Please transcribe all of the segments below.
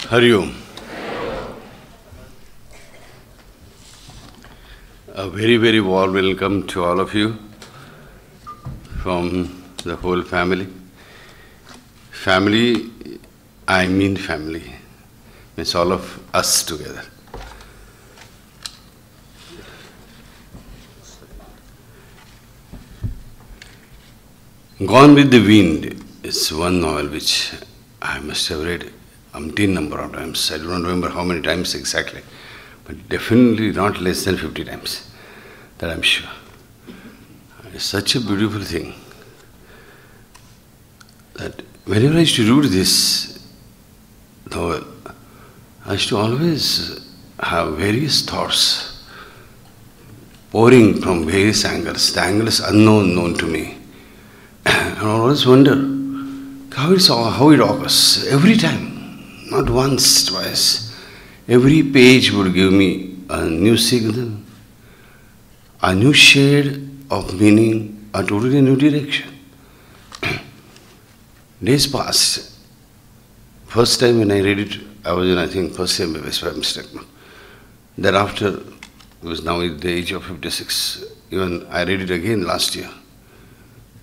Hari Om. A very, very warm welcome to all of you from the whole family. Family, I mean family. It's all of us together. Gone with the Wind is one novel which I must have read umpteen number of times. I do not remember how many times exactly, but definitely not less than 50 times, that I'm sure. It's such a beautiful thing that whenever I used to read this novel, I used to always have various thoughts pouring from various angles, the angles known to me. And I always wonder how it occurs every time. Not once, twice. Every page would give me a new signal, a new shade of meaning, a totally new direction. Days passed. First time when I read it, I was in, I think, first year, if I'm mistaken. Thereafter, it was now at the age of 56. Even I read it again last year.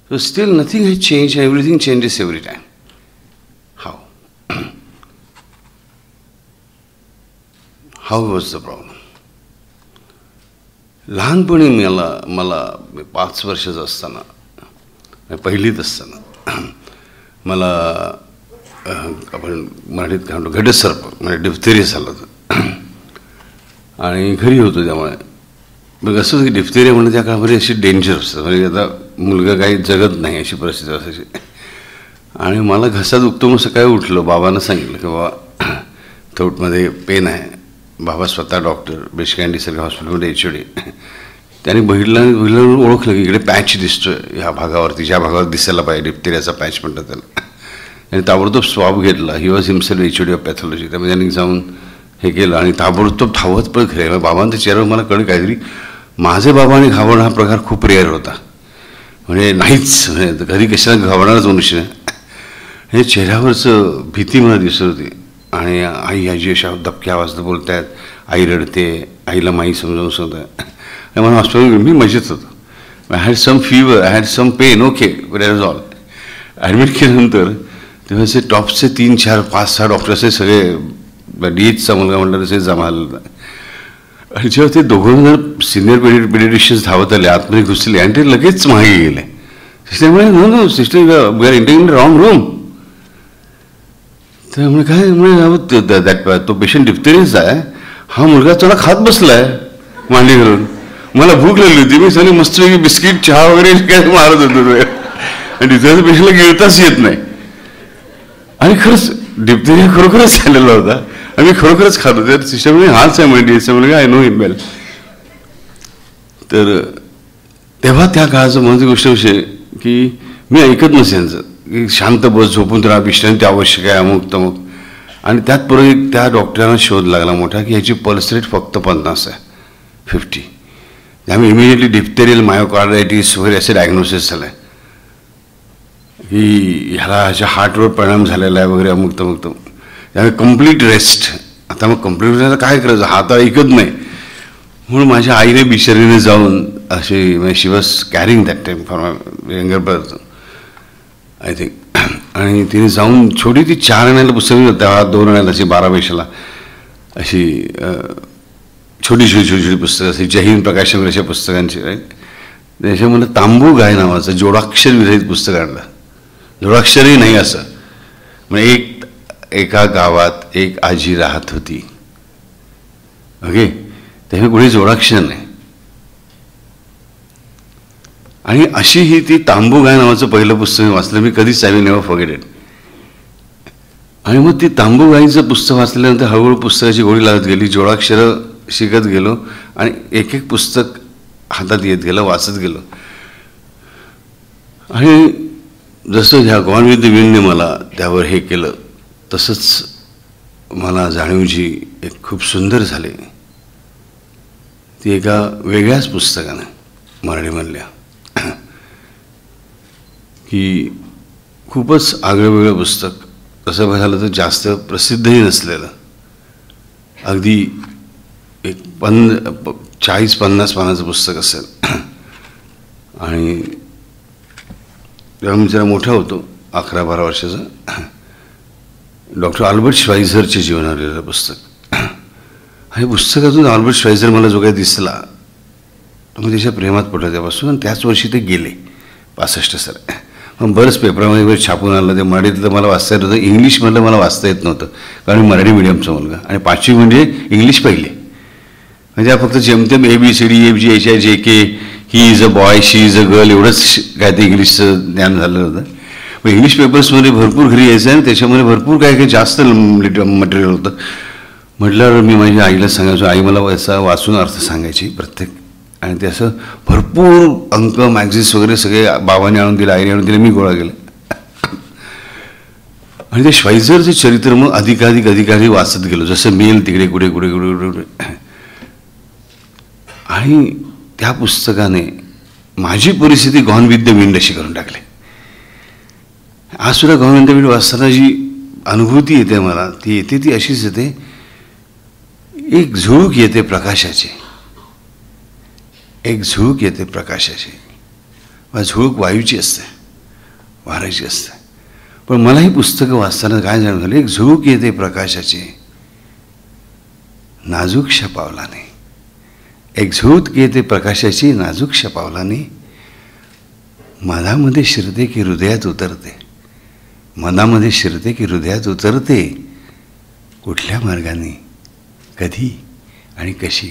So still nothing has changed, everything changes every time. How? How was the problem? लहानपणी मला 5 वर्षाचा असताना, पहिलीत असताना मला आपण मराठीत काय म्हणतो घटसर्प म्हणजे डिफ्थेरिया झालं होतं आणि घरी होतो. त्यामुळे मग असं की डिफ्थेरिया म्हणजे त्या काळामध्ये अशी डेंजर असतं, म्हणजे आता मुलगा काही जगत नाही अशी परिस्थिती असायची. आणि मला घसा दुखतो मग सकाळी उठलो, बाबांना सांगितलं की बाबा थ्रोटमध्ये पेन आहे. बाबा स्वतः डॉक्टर बेशकँडी सारख्या हॉस्पिटलमध्ये HOD. त्याने बघितलं ओळखलं की इकडे पॅच दिसतोय ह्या भागावरती, ज्या भागावर दिसायला पाहिजे डिप्थेरियाचा पॅच म्हणतात त्याला. आणि ताबडतोब स्वाब घेतला. He was himself HOD of pathology. त्यामुळे त्यांनी जाऊन हे केलं आणि ताबडतोब धावत पण खरे. बाबांच्या चेहऱ्यावर मला कळलं काहीतरी माझे बाबांनी घाबरणं हा प्रकार खूप रेअर होता, म्हणजे नाहीच, म्हणजे कधी कशाला घाबरणारच मनुष्य. हे चेहऱ्यावरचं भीती मला दिसत होती. आणि आई आजी अशा दबक्या आवाजात बोलत आहेत, आई रडते, आईला माई समजावून सांगत. मला हॉस्पिटल मी मजेत होतो. I had some fever, I had some pain, okay that was all. Admit केल्यानंतर तेव्हा असे टॉपचे 3, 4, 5, 6 डॉक्टर्स सगळे DHचा मुलगा म्हटलं तसे जमा आलेला. आणि जेव्हा ते दोघं जण सिनियर पेडिट्रिशियन्स धावत आले, आतमध्ये घुसले आणि ते लगेच मागे गेले. त्यामुळे no sister we are entering in the wrong room. त्यामुळे काय म्हणजे तो पेशंट डिफ्थेरियाचा आहे, हा मुलगा थोडा खात बसलाय मांडी घालून. मला भूक लागली होती, मी सगळी मस्तपैकी बिस्किट चहा वगैरे काय मारत होतो. आणि डिफ्थेरियाच्या पेशंटला गिळताच येत नाही. आणि खरंच डिफ्थेरिया खरोखरच झालेला होता आणि मी खरोखरच खात होते. तर सिस्टर म्हणजे हाच आहे म्हणजे याचा मुलगा, आय नो हिम वेल. तर तेव्हा त्या काळाचं महत्त्वाची गोष्ट विषय की मी ऐकत नसायचं की शांत बस, झोपून राहा, विश्रांती आवश्यक आहे, अमुक तमुक. आणि त्यात परत त्या डॉक्टरांना शोध लागला मोठा की ह्याची पल्स रेट फक्त 50 आहे, 50. त्यामुळे इमिडिएटली डिफ्थेरियल मायोकार्डायटिस वगैरे असे डायग्नोसिस झालं आहे की ह्याला ह्याच्या हार्टवर परिणाम झालेला आहे वगैरे अमुक तमुक तमुक. त्यामुळे कम्प्लीट रेस्ट. आता मग कम्प्लीट रेस्ट काय करायचं, हात ऐकत नाही. म्हणून माझ्या आईने बिचारीने जाऊन अशी she was carrying that time for my younger brother I think. आणि तिने जाऊन छोटी ती 4 आण्याला पुस्तकं, त्या 2 आण्याला अशी 12 पैशाला अशी छोटी पुस्तकं अशी जय हिंद प्रकाशन अशा पुस्तकांची. राईट. त्याच्यामध्ये तांबू गाय नावाचं जोडाक्षर विरहित पुस्तक आणलं. जोडाक्षरही नाही असं, म्हणजे एका गावात एक आजी राहत होती. ओके. त्यामुळे कुठे जोडाक्षर नाही. आणि अशी ही ती तांबू गाय नावाचं पहिलं पुस्तक वाचलं मी कधीच. I will never forget it. आणि मग ती तांबू गाईचं पुस्तक वाचल्यानंतर हळूहळू पुस्तकाची गोडी लागत गेली, जोडाक्षरं शिकत गेलो आणि एक पुस्तक हातात येत गेलं, वाचत गेलो. आणि जसं ह्या गॉन विथ द विंडने मला त्यावर हे केलं, तसंच मला जाणीव जी एक खूप सुंदर झाली ती एका वेगळ्याच पुस्तकानं मराठीमधल्या, की खूपच आगळंवेगळं पुस्तक तसं बघायला तर जास्त प्रसिद्धही नसलेलं, अगदी एक 40-50 पानाचं पुस्तक असेल. आणि तेव्हा मी जरा मोठा होतो, 11-12 वर्षाचा. डॉक्टर अल्बर्ट श्वाइझरचे जीवनावर लिहिलेलं पुस्तक. आणि पुस्तकातून अल्बर्ट श्वाइझर मला जो काही दिसला तो मी त्याच्या प्रेमात पडलो त्यापासून. आणि त्याच वर्षी ते गेले 65 साल. मग बरंच पेपरामध्ये छापून आलं. ते मराठीतलं मला वाचता येत होतं, इंग्लिशमधलं मला वाचता येत नव्हतं, कारण मी मराठी मिडियमचा मुलगा. आणि 5वी म्हणजे इंग्लिश पहिले, म्हणजे फक्त जेमतेम ABCD FG JK, he is a boy, she is a girl, एवढंच काय ते इंग्लिशचं ज्ञान झालं होतं. मग इंग्लिश पेपर्समध्ये भरपूर घरी यायचं आणि त्याच्यामध्ये भरपूर काय काही जास्त मटेरियल होतं. म्हटल्यावर मी माझ्या आईला सांगायचो, आई मला याचा वाचून अर्थ सांगायची प्रत्येक. आणि ते असं भरपूर अंक मॅगझिन्स वगैरे सगळे बाबाने आणून दिले, आईने आणून दिले, मी गोळा केले. आणि ते श्वाइझरचं चरित्र मग अधिकाधिक वाचत गेलो, जसं मेल तिकडे कुठे कुठे कुठे कुठे. आणि त्या पुस्तकाने माझी परिस्थिती गॉन विथ द विंड अशी करून टाकली. आज सुद्धा गॉन विथ द विंड वाचताना जी अनुभूती येते मला, ती येते ती अशीच येते, एक झुळूक येते प्रकाशाची, एक झुळूक येते प्रकाशाची. झुळूक वायूची असते, वाऱ्याची असते. पण मला ही पुस्तकं वाचताना काय जाणून झालं, एक झुळूक येते प्रकाशाची नाजूकशा पावलाने. एक झुळूक येते प्रकाशाची नाजूकशा पावलाने, मनामध्ये शिरते की हृदयात उतरते, मनामध्ये शिरते की हृदयात उतरते, कुठल्या मार्गाने, कधी आणि कशी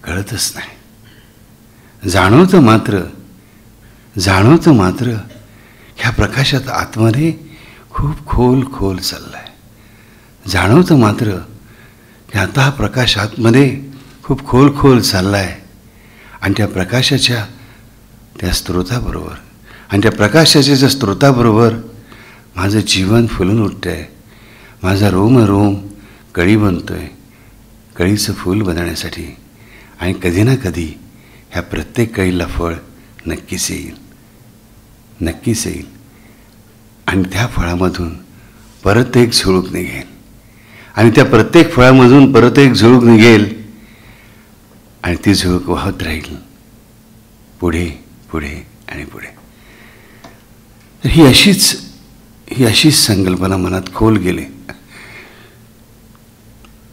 कळतच नाही. जाणवतं मात्र ह्या प्रकाशात आतमध्ये खूप खोल चाललाय. जाणवतं मात्र की आता हा प्रकाश आतमध्ये खूप खोल चाललाय. आणि त्या प्रकाशाच्या त्या स्त्रोताबरोबर, आणि त्या प्रकाशाच्या ज्या स्त्रोताबरोबर माझं जीवन फुलून उठतंय, माझा रोम कळी बनतोय, कळीचं फूल बनवण्यासाठी. आणि कधी ना कधी ह्या प्रत्येक कळीला फळ नक्कीच येईल. आणि त्या फळामधून परत एक झुळूक निघेल, आणि त्या प्रत्येक फळामधून परत एक झुळूक निघेल, आणि ती झुळूक वाहत राहील पुढे आणि पुढे. ही अशीच संकल्पना मनात खोल गेली.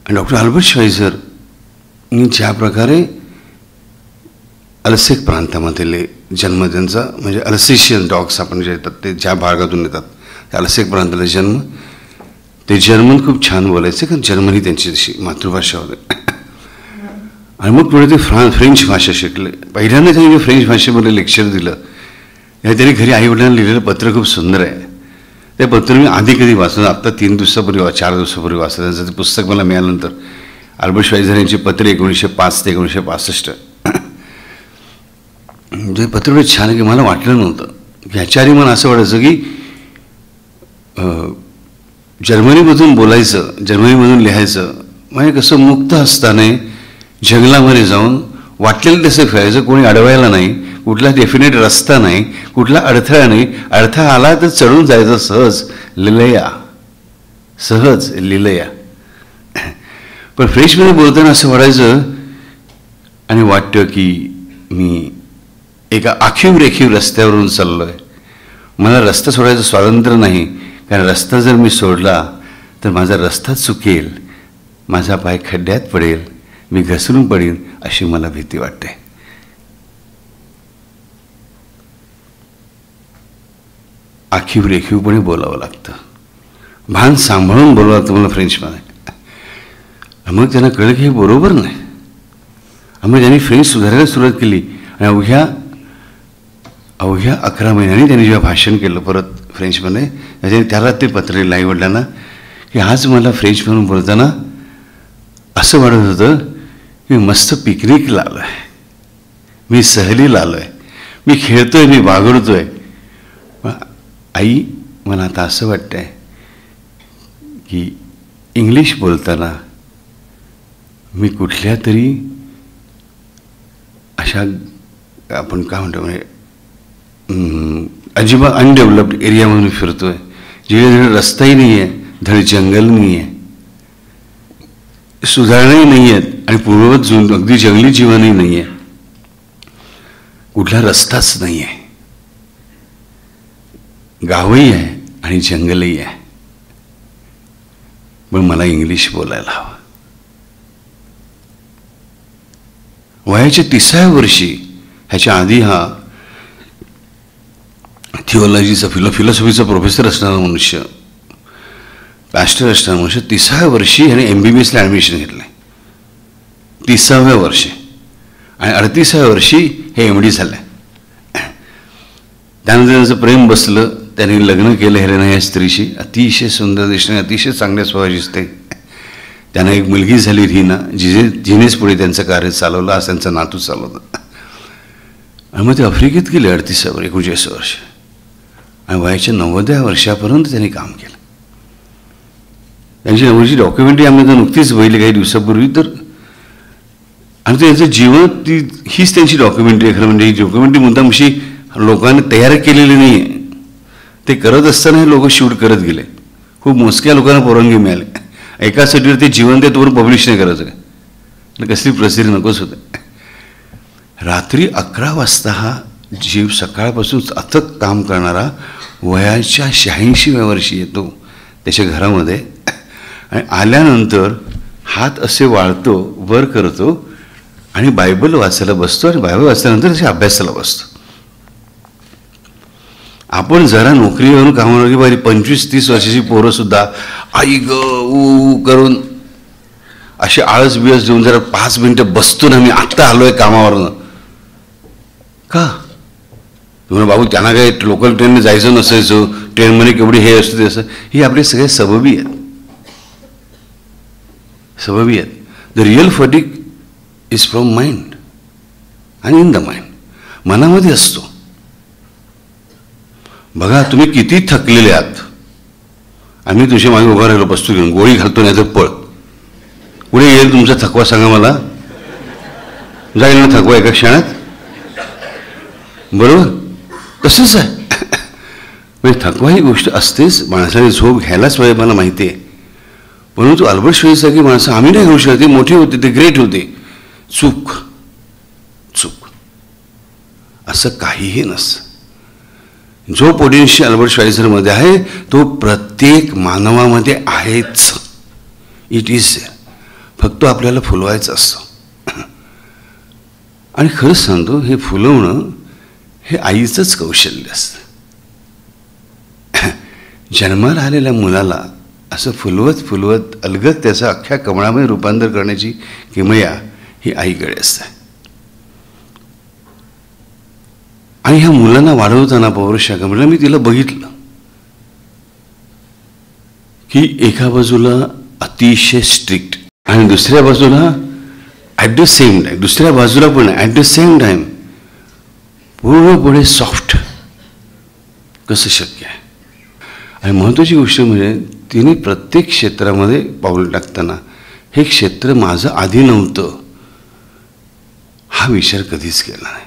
आणि डॉक्टर अल्बर्ट श्वाइझरनी ज्या प्रकारे अल्सेक प्रांतामधले जन्म त्यांचा, म्हणजे अल्सेशियन डॉग्स आपण जे येतात ते ज्या भागातून येतात, त्या अल्सेक प्रांताला जन्म, ते जर्मन खूप छान बोलायचे, कारण जर्मनी त्यांची जशी मातृभाषा होती. आणि मग पुढे ते फ्रेंच भाषा शिकले. पहिल्यांदा त्यांनी फ्रेंच भाषेमध्ये लेक्चर दिलं. त्यांनी घरी आईवडिलांना लिहिलेलं पत्र खूप सुंदर आहे. ते पत्र मी आधी कधी वाचलं, आत्ता 3 दिवसापूर्वी 4 दिवसापूर्वी वाचलं. त्यांचं ते पुस्तक मला मिळाल्यानंतर, अल्बर्ट श्वाइझर यांची पत्रे 1905 ते 1965. जे पत्र एवढं छान की मला वाटलं नव्हतं की ह्याच्याआधी मला असं वाटायचं की जर्मनीमधून बोलायचं, जर्मनीमधून लिहायचं, म्हणजे कसं मुक्त असताना जंगलामध्ये जाऊन वाटलेलं तसं फिरायचं, कोणी अडवायला नाही, कुठला डेफिनेट रस्ता नाही, कुठला अडथळा नाही. अडथळा आला तर चढून जायचं सहज लिलया. पण फ्रेंचमध्ये बोलताना असं वाटायचं आणि वाटतं की मी एका आखीव रेखीव रस्त्यावरून चाललो आहे. मला रस्ता सोडायचं स्वातंत्र्य नाही, कारण रस्ता जर मी सोडला तर माझा रस्ता चुकेल, माझा पाय खड्ड्यात पडेल, मी घसरून पडेन, अशी मला भीती वाटते. आखीव रेखीवपणे बोलावं लागतं, भान सांभाळून बोलावं लागतं मला फ्रेंचमध्ये. मग त्यांना कळलं की हे बरोबर नाही. मग त्यांनी फ्रेंच सुधारायला सुरुवात केली. आणि अवघ्या 11 महिन्यांनी त्यांनी जेव्हा भाषण केलं परत फ्रेंचमध्ये, त्याला ते पत्र लिहिलं आईवडिलांना की आज मला फ्रेंचमधून बोलताना असं वाटत होतं की मस्त पिकनिकला आलो आहे, मी सहलीला आलो आहे, मी खेळतोय, मी बागडतोय. आई, मला आता असं वाटतं आहे की इंग्लिश बोलताना मी कुठल्या तरी अशा आपण काय म्हणतो म्हणजे अजिबात अनडेव्हलप्ड एरियामधून फिरतोय, जिकडे रस्ताही नाही आहे, धड जंगल नाही आहे, सुधारणाही नाही आहेत आणि पूर्ववत अगदी जंगली जीवनही नाही आहे, कुठला रस्ताच नाही आहे, गावही आहे आणि जंगलही आहे. पण मला इंग्लिश बोलायला हवं. वयाच्या 30व्या वर्षी, ह्याच्या आधी हा थिओलॉजीचा फिलॉसॉफीचा प्रोफेसर असणारा मनुष्य, पॅस्टर असणारा मनुष्य, 30व्या वर्षी ह्याने MBBSला ॲडमिशन घेतलं. 30व्या वर्षी आणि 38व्या वर्षी हे MD झालं. त्यानंतर त्यांचं प्रेम बसलं, त्यांनी लग्न केलं हेलेना या स्त्रीशी. अतिशय सुंदर दिसणे, अतिशय चांगल्या स्वभावाची दिसते. त्यांना एक मुलगी झाली रीना, जिनेच पुढे त्यांचं कार्य चालवलं. आज त्यांचा नातू चालवतं. आणि मग ते आफ्रिकेत गेले 39 वर्ष आणि वयाच्या 90व्या वर्षापर्यंत त्यांनी काम केलं. त्यांची नवरीची डॉक्युमेंटरी आम्ही तर नुकतीच बघितली काही दिवसापूर्वी. तर आणि त्यांचं जीवन हीच त्यांची डॉक्युमेंटरी आहे. खरं म्हणजे ही डॉक्युमेंटरी मुद्दाम अशी लोकांनी तयार केलेली नाही आहे. ते करत असताना हे लोक शूट करत गेले. खूप मोजक्या लोकांना परवानगी मिळाली. एका साईडवर ते जीवन ते तोवर पब्लिश नाही करायचं काय, कसली प्रसिद्धी नकोच होते. रात्री 11 वाजता हा जीव सकाळपासून अथक काम करणारा वयाच्या 86व्या वर्षी येतो त्याच्या घरामध्ये आणि आल्यानंतर हात असे वाळतो, वर करतो आणि बायबल वाचायला बसतो आणि बायबल वाचल्यानंतर त्याच्या अभ्यासाला बसतो. आपण जरा नोकरीवरून कामावर की बारी 25-30 वर्षाची पोरंसुद्धा आई ग ऊ करून असे आळस बिळस देऊन जरा 5 मिनिटं बसतो ना, मी आत्ता आलोय कामावरनं का तुम्हाला बाबू त्यांना काय लोकल ट्रेनने जायचं नसायचं, ट्रेनमध्ये केवढी हे असतं ते असं, ही आपले सगळे सबबी आहेत. The real fatigue is from mind आणि इन द माइंड, मनामध्ये असतो. बघा तुम्ही किती थकलेले आहात, आम्ही तुझ्या मागे उभा राहिलो बसतो घेऊन, गोळी घालतो नाही तर पळ. पुढे येईल तुमचा थकवा, सांगा मला. जाईल ना थकवा एका क्षणात, बरोबर? तसंच आहे. म्हणजे थकवा ही गोष्ट असतेच, माणसाने झोप घ्यायलाच पाहिजे, मला माहिती आहे. परंतु अल्बर्ट श्वेसारखी माणसं आम्ही नाही घेऊ शकत, ते मोठे होते, ते ग्रेट होते. चूक असं काहीही नसतं. जो पोटेन्शियल अल्बर्ट श्वाइझरमध्ये आहे तो प्रत्येक मानवामध्ये आहेच. इट इज फक्त आपल्याला फुलवायचं असतं. आणि खरंच सांगतो, हे फुलवणं हे आईचंच कौशल्य असतं. जन्माला आलेल्या मुलाला असं फुलवत फुलवत अलगद त्याचं अख्ख्या कमळामध्ये रूपांतर करण्याची किमया ही आईकडे असते. आणि ह्या मुलांना वाढवताना पौरुषाका म्हणजे मी तिला बघितलं की एका बाजूला अतिशय स्ट्रिक्ट आणि दुसऱ्या बाजूला ॲट द सेम टाईम, दुसऱ्या बाजूला पण ॲट द सेम टाईम पूर्णपणे सॉफ्ट. कसं शक्य आहे? आणि महत्त्वाची गोष्ट म्हणजे तिने प्रत्येक क्षेत्रामध्ये पाऊल टाकताना हे क्षेत्र माझं आधी नव्हतं हा विचार कधीच केला नाही.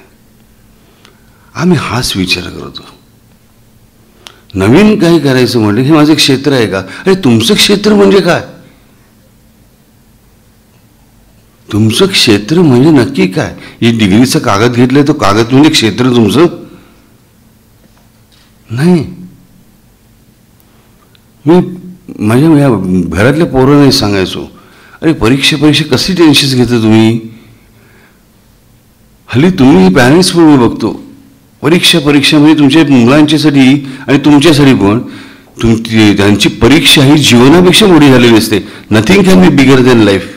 आम्ही हाच विचार करतो, नवीन काही करायचं म्हणजे हे माझं क्षेत्र आहे का? अरे तुमचं क्षेत्र म्हणजे काय? तुमचं क्षेत्र म्हणजे नक्की काय? ही डिग्रीचा कागद घेतलाय तो कागद म्हणजे क्षेत्र तुमचं नाही. मी माझ्या घरातल्या पोरांनाही सांगायचो, अरे परीक्षा कसली टेन्शन घेता तुम्ही? हल्ली तुम्ही पॅरेंट्स पण मी बघतो, परीक्षा म्हणजे तुमच्या मुलांच्यासाठी आणि तुमच्यासाठी पण त्यांची परीक्षा ही जीवनापेक्षा मोठी झालेली असते. Nothing can be bigger than life,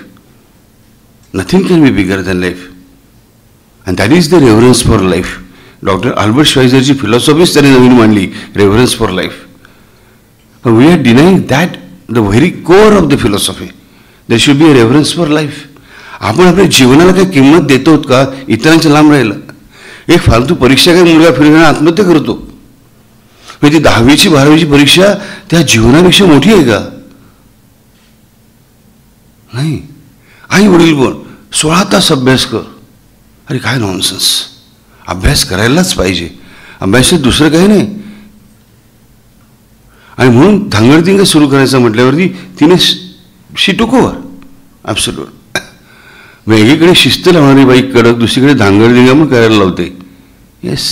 nothing can be bigger than life, and that is the reverence for life. Doctor Albert श्वाइझरची फिलॉसॉफीच त्यांनी नवीन मांडली, reverence for life. We are denying that the very core of the philosophy. There should be a reverence for life. आपण आपल्या जीवनाला काही किंमत देतो का? इतरांच्या लांब राहिलं. एक फालतू परीक्षा काही मुलगा फिरवून आत्महत्या करतो, म्हणजे ती 10वी 12वी परीक्षा त्या जीवनापेक्षा मोठी आहे का? नाही. आई वडील पण 16 तास अभ्यास कर. अरे काय नॉनसेन्स. अभ्यास करायलाच पाहिजे, अभ्यासात दुसरं काही नाही. आणि म्हणून धांगडधिंगा सुरू करायचं म्हटल्यावरती तिने शी टूक ओव्हर ॲब्सोल्यूट. एकीकडे शिस्त लावणारी बाई कडक, दुसरीकडे धांगडधिंगा पण करायला लावते. येस,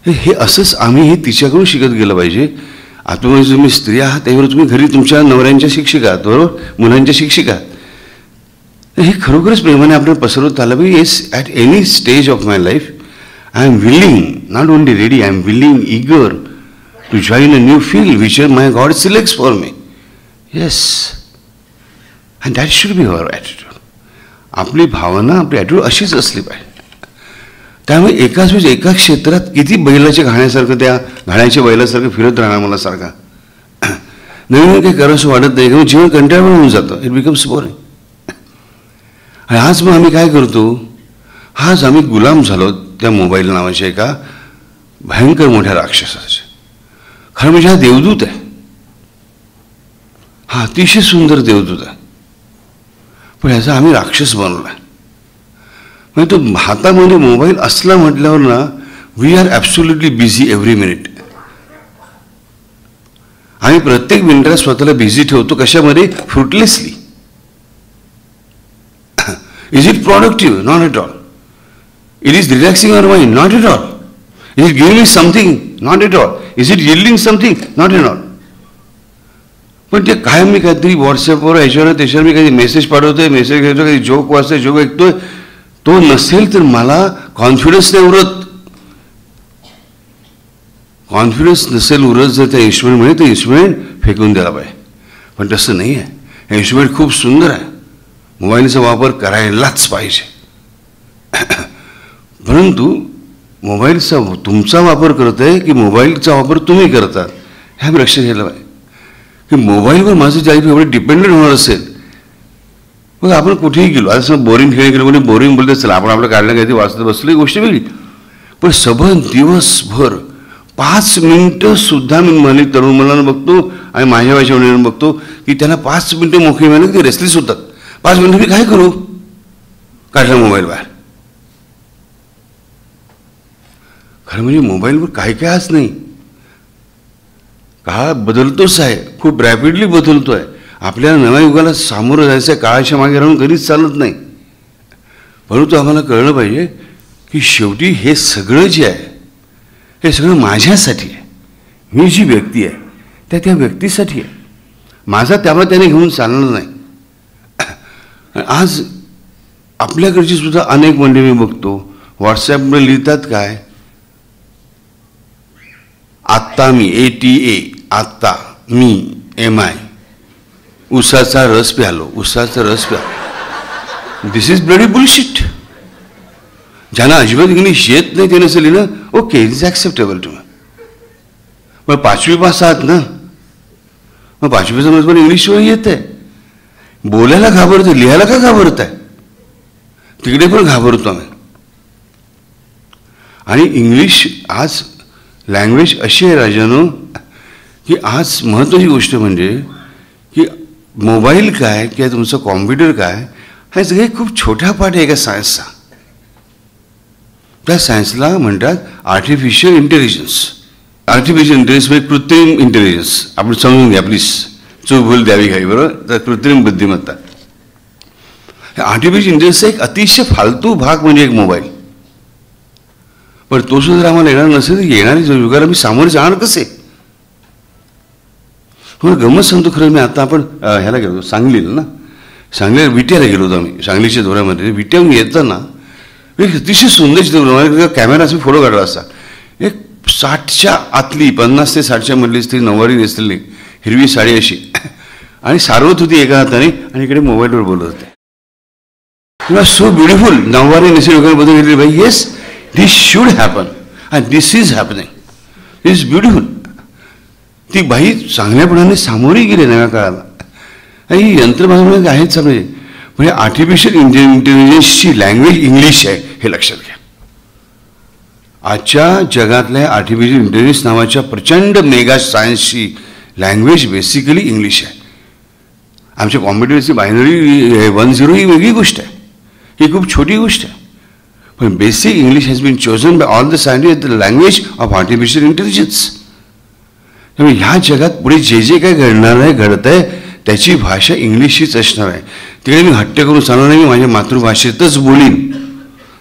हे असंच आम्ही हे तिच्याकडून शिकत गेलं पाहिजे. आता तुम्ही स्त्री आहात त्यावर तुम्ही घरी तुमच्या नवऱ्यांच्या शिक्षिका आहात, बरोबर, मुलांच्या शिक्षिका आहात. हे खरोखरच प्रेमाने आपल्याला पसरवत आलं पाहिजे. Yes, at any stage of my life I am willing, not only ready, I am willing, eager to join a new field which my God selects for me. Yes, and that should be our attitude. आपली भावना, आपली attitude अशीच असली पाहिजे. त्यामुळे एकाच वेळेस एका क्षेत्रात किती बैलाच्या घाण्यासारखं, त्या घाण्याच्या बैलासारखं फिरत राहणार मला सारखा. नवीन काही करावंसं वाटत नाही, किंवा जीवन कंटाळवाणं होऊन जातं. It becomes boring. आणि आज मग आम्ही काय करतो, आज आम्ही गुलाम झालो त्या मोबाईल नावाच्या एका भयंकर मोठ्या राक्षसाचे. खरं म्हणजे हा देवदूत आहे, हा अतिशय सुंदर देवदूत आहे, पण ह्याचा आम्ही राक्षस बनवला आहे. म्हणजे तो हातामध्ये मोबाईल असला म्हटल्यावर ना, we are absolutely busy every minute. आम्ही प्रत्येक मिनिटाला स्वतःला बिझी ठेवतो. कशामध्ये? Fruitlessly. Is it productive? Not at all. It is relaxing our mind? Not at all. Is it giving something? Not at all. Is it yielding something? Not at all. पण ते काय मी काहीतरी व्हॉट्सअपवर ह्याच्यावर त्याच्यावर मी काही मेसेज पाठवतोय, मेसेज घेतो, काही जोक वाचतोय, जोक ऐकतोय. तो नसेल तर मला कॉन्फिडन्स नाही उरत. कॉन्फिडन्स नसेल उरत जर त्या इन्स्ट्रुमेंटमध्ये, तर इन्स्ट्रुमेंट फेकून द्यायला पाहिजे. पण तसं नाही आहे. हे इन्स्ट्रुमेंट खूप सुंदर आहे, मोबाईलचा वापर करायलाच पाहिजे. परंतु मोबाईलचा तुमचा वापर करत आहे की मोबाईलचा वापर तुम्ही करतात, ह्या मी लक्षात घ्यायला पाहिजे. की मोबाईलवर माझं जे एवढं डिपेंडेंट होणार असेल, मग आपण कुठेही गेलो, आता समजा बोरिंग खेळ गेलो, कोणी बोरिंग बोलते, चला आपण आपलं काढलं काहीतरी वाचत बसलो, ही गोष्ट वेगळी. पण सबन दिवसभर 5 मिनिटं सुद्धा मी म्हणे तरुण मुलांना बघतो आणि माझ्या वयाच्या मुलांना बघतो की त्यांना 5 मिनिटं मोकळी मिळाली की रेस्टलेस होतात. 5 मिनिटं मी काय करू, काढला मोबाईल बाहेर. खरं म्हणजे मोबाईलवर काय काय आज नाही. काळ बदलतोच आहे, खूप रॅपिडली बदलतो आहे. आपल्याला नव्या युगाला सामोरं जायचं आहे, काळाच्या मागे राहून कधीच चालत नाही. परंतु आम्हाला कळलं पाहिजे की शेवटी हे सगळं जे आहे हे सगळं माझ्यासाठी आहे. मी जी व्यक्ती आहे त्या व्यक्तीसाठी आहे. माझा त्यामुळे त्याने घेऊन चालणार नाही. आज आपल्याकडची सुद्धा अनेक मंडळी मी बघतो व्हॉट्सॲपवर लिहितात काय, आत्ता मी, ATA, आत्ता मी, MI, उसाचा रस प्यालो, उसाचा रस प्यालो. This is bloody bullshit. ज्यांना अजिबात इंग्लिश येत नाही त्याने असं लिहिलं, okay, it is acceptable to me. मग 5वी पास आहात ना, मग 5वीचं म्हणजे पण इंग्लिश येत आहे. बोलायला घाबरतं, लिहायला का घाबरत आहे? तिकडे पण घाबरतो आम्ही. आणि इंग्लिश आज लँग्वेज अशी आहे राजानो, की आज महत्त्वाची गोष्ट म्हणजे की मोबाईल काय किंवा तुमचं कॉम्प्युटर काय, हे सगळे खूप छोटा पार्ट आहे एका सायन्सचा. त्या सायन्सला म्हणतात आर्टिफिशियल इंटेलिजन्स. आर्टिफिशियल इंटेलिजन्स म्हणजे कृत्रिम इंटेलिजन्स. आपण समजून घ्या प्लीज, चूक भूल द्यावी घ्यावी, बरोबर. तर कृत्रिम बुद्धिमत्ता. आर्टिफिशियल इंटेलिजन्सचा एक अतिशय फालतू भाग म्हणजे एक मोबाईल. पण तो सुद्धा जर आम्हाला येणार नसेल तर येणाऱ्या युगाला मी सामोरे जाणार कसे. गंमत सांगतो खरं. मी आता आपण ह्याला गेलो सांगलीला ना, सांगलीला विट्याला गेलो होतो आम्ही सांगलीच्या दौऱ्यामध्ये. विट्याहून येताना एक अतिशय सुंदर चित्र, कॅमेरा असं फोटो काढला असता. एक 60च्या आतली, 50 ते 60च्या मधली स्त्री, नऊवारी नेसलेली, हिरवी साडी अशी, आणि सारवत होती एका हाताने आणि इकडे मोबाईलवर बोलत होते. You are so beautiful. नऊवारी नेसलेली लोकांनी बदल घेतली. भाई yes, this should happen and this is happening. This is beautiful. ती बाई चांगल्यापणाने सामोरी गेली नव्या काळाला. ही यंत्रमानवामध्ये आहेच चालू आहे. म्हणजे आर्टिफिशियल इंटेलिजन्सची लँग्वेज इंग्लिश आहे, हे लक्षात घ्या. आजच्या जगातल्या आर्टिफिशियल इंटेलिजन्स नावाच्या प्रचंड मेगा सायन्सची लँग्वेज बेसिकली इंग्लिश आहे. आमच्या कॉम्प्युटरची बायनरी 1-0 ही वेगळी गोष्ट आहे, ही खूप छोटी गोष्ट आहे. पण basic English has been chosen by all the scientist the language of artificial intelligence. त्यामुळे ह्या जगात पुढे जे जे काय घडणार आहे, घडत आहे, त्याची भाषा इंग्लिशच असणार आहे. तिकडे मी हट्ट करून सांगणार नाही, मी माझ्या मातृभाषेतच बोलीन.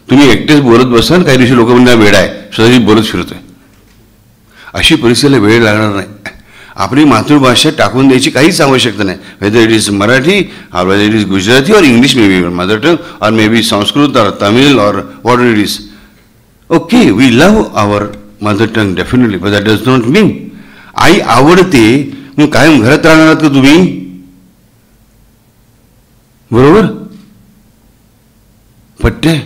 तुम्ही एकटेच बोलत बसाल, काही दिवशी लोक म्हणजे वेळ आहे, स्वतःची बोलत फिरतोय. अशी परिस्थितीला वेळ लागणार नाही. आपली मातृभाषा टाकून द्यायची काहीच आवश्यकता नाही. वेदर इट इज मराठी और वेदर इट इज गुजराती और English may be mother tongue और मे बी संस्कृत और तमिळ और what it is. Okay, we love our mother tongue definitely, but that does not mean आई आवडते मग कायम घरात राहणार आहात का तुम्ही? बरोबर पट्टे.